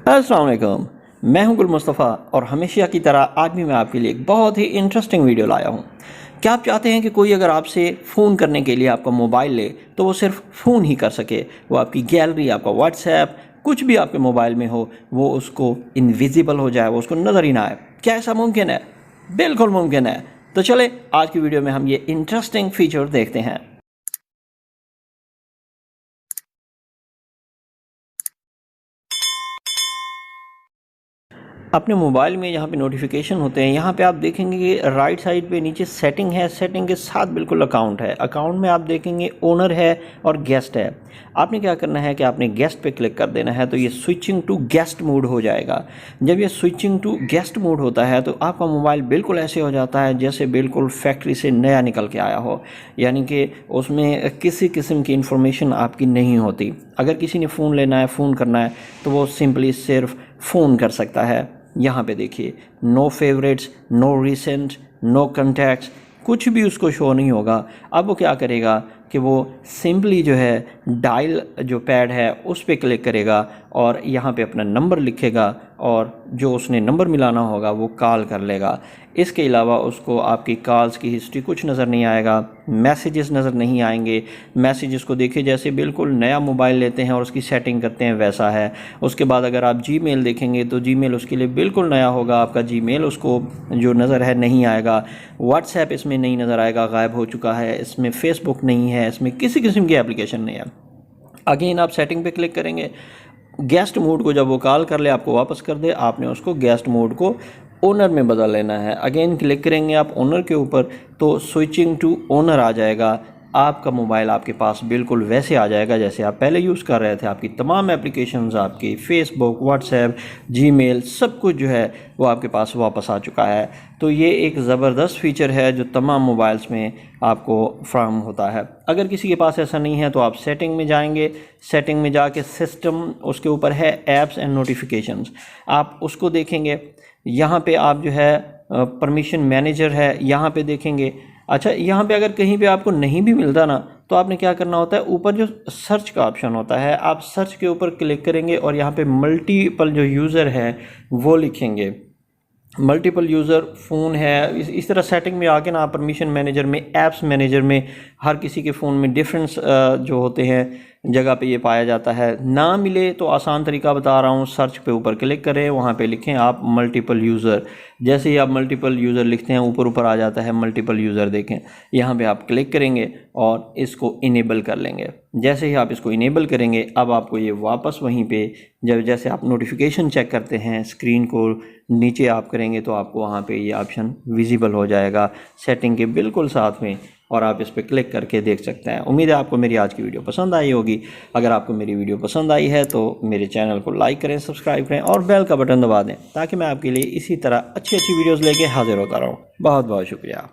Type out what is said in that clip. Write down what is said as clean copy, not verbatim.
अस्सलाम वालेकुम। मैं हूं गुल मुस्तफ़ा और हमेशा की तरह आज भी मैं आपके लिए एक बहुत ही इंटरेस्टिंग वीडियो लाया हूं। क्या आप चाहते हैं कि कोई अगर आपसे फ़ोन करने के लिए आपका मोबाइल ले तो वो सिर्फ फ़ोन ही कर सके, वो आपकी गैलरी, आपका व्हाट्सएप, कुछ भी आपके मोबाइल में हो वो उसको इनविजिबल हो जाए, वो उसको नज़र ही ना आए? क्या ऐसा मुमकिन है? बिल्कुल मुमकिन है। तो चले आज की वीडियो में हम ये इंटरेस्टिंग फीचर देखते हैं। अपने मोबाइल में यहाँ पे नोटिफिकेशन होते हैं, यहाँ पे आप देखेंगे कि राइट साइड पे नीचे सेटिंग है, सेटिंग के साथ बिल्कुल अकाउंट है। अकाउंट में आप देखेंगे ओनर है और गेस्ट है। आपने क्या करना है कि आपने गेस्ट पे क्लिक कर देना है, तो ये स्विचिंग टू गेस्ट मोड हो जाएगा। जब ये स्विचिंग टू गेस्ट मोड होता है तो आपका मोबाइल बिल्कुल ऐसे हो जाता है जैसे बिल्कुल फैक्ट्री से नया निकल के आया हो, यानी कि उसमें किसी किस्म की इंफॉर्मेशन आपकी नहीं होती। अगर किसी ने फ़ोन लेना है, फ़ोन करना है, तो वो सिंपली सिर्फ फ़ोन कर सकता है। यहाँ पे देखिए, no favourites, no recent, no contacts, कुछ भी उसको शो नहीं होगा। अब वो क्या करेगा कि वो सिंपली जो है डायल जो पैड है उस पर क्लिक करेगा और यहाँ पे अपना नंबर लिखेगा और जो उसने नंबर मिलाना होगा वो कॉल कर लेगा। इसके अलावा उसको आपकी कॉल्स की हिस्ट्री कुछ नज़र नहीं आएगा, मैसेजेस नज़र नहीं आएंगे। मैसेजेस को देखिए जैसे बिल्कुल नया मोबाइल लेते हैं और उसकी सेटिंग करते हैं वैसा है। उसके बाद अगर आप जीमेल देखेंगे तो जीमेल उसके लिए बिल्कुल नया होगा, आपका जीमेल उसको जो नज़र है नहीं आएगा। व्हाट्सएप इसमें नहीं नज़र आएगा, गायब हो चुका है। इसमें फेसबुक नहीं है, इसमें किसी किस्म की एप्लीकेशन नहीं है। अगेन आप सेटिंग पे क्लिक करेंगे, गेस्ट मोड को जब वो कॉल कर ले आपको वापस कर दे, आपने उसको गेस्ट मोड को ओनर में बदल लेना है। अगेन क्लिक करेंगे आप ओनर के ऊपर तो स्विचिंग टू ओनर आ जाएगा। आपका मोबाइल आपके पास बिल्कुल वैसे आ जाएगा जैसे आप पहले यूज़ कर रहे थे। आपकी तमाम एप्लीकेशंस, आपकी फेसबुक, व्हाट्सएप, जीमेल, सब कुछ जो है वो आपके पास वापस आ चुका है। तो ये एक ज़बरदस्त फ़ीचर है जो तमाम मोबाइल्स में आपको फ्राहम होता है। अगर किसी के पास ऐसा नहीं है तो आप सेटिंग में जाएंगे, सेटिंग में जाके सिस्टम, उसके ऊपर है ऐप्स एंड नोटिफिकेशंस, आप उसको देखेंगे। यहाँ पे आप जो है परमिशन मैनेजर है, यहाँ पे देखेंगे। अच्छा, यहाँ पे अगर कहीं पे आपको नहीं भी मिलता ना तो आपने क्या करना होता है, ऊपर जो सर्च का ऑप्शन होता है आप सर्च के ऊपर क्लिक करेंगे और यहाँ पे मल्टीपल जो यूज़र है वो लिखेंगे। मल्टीपल यूज़र फ़ोन है, इस तरह सेटिंग में आके ना आप परमिशन मैनेजर में, ऐप्स मैनेजर में, हर किसी के फ़ोन में डिफरेंस जो होते हैं जगह पे ये पाया जाता है। ना मिले तो आसान तरीका बता रहा हूँ, सर्च पे ऊपर क्लिक करें, वहाँ पे लिखें आप मल्टीपल यूज़र। जैसे ही आप मल्टीपल यूज़र लिखते हैं ऊपर ऊपर आ जाता है मल्टीपल यूज़र, देखें यहाँ पे आप क्लिक करेंगे और इसको इनेबल कर लेंगे। जैसे ही आप इसको इनेबल करेंगे अब आपको ये वापस वहीं पे, जब जैसे आप नोटिफिकेशन चेक करते हैं स्क्रीन को नीचे आप करेंगे तो आपको वहाँ पे ये ऑप्शन विजिबल हो जाएगा सेटिंग के बिल्कुल साथ में और आप इस पर क्लिक करके देख सकते हैं। उम्मीद है आपको मेरी आज की वीडियो पसंद आई होगी। अगर आपको मेरी वीडियो पसंद आई है तो मेरे चैनल को लाइक करें, सब्सक्राइब करें और बेल का बटन दबा दें ताकि मैं आपके लिए इसी तरह अच्छी अच्छी वीडियोज़ लेके हाजिर होता रहूँ। बहुत बहुत शुक्रिया।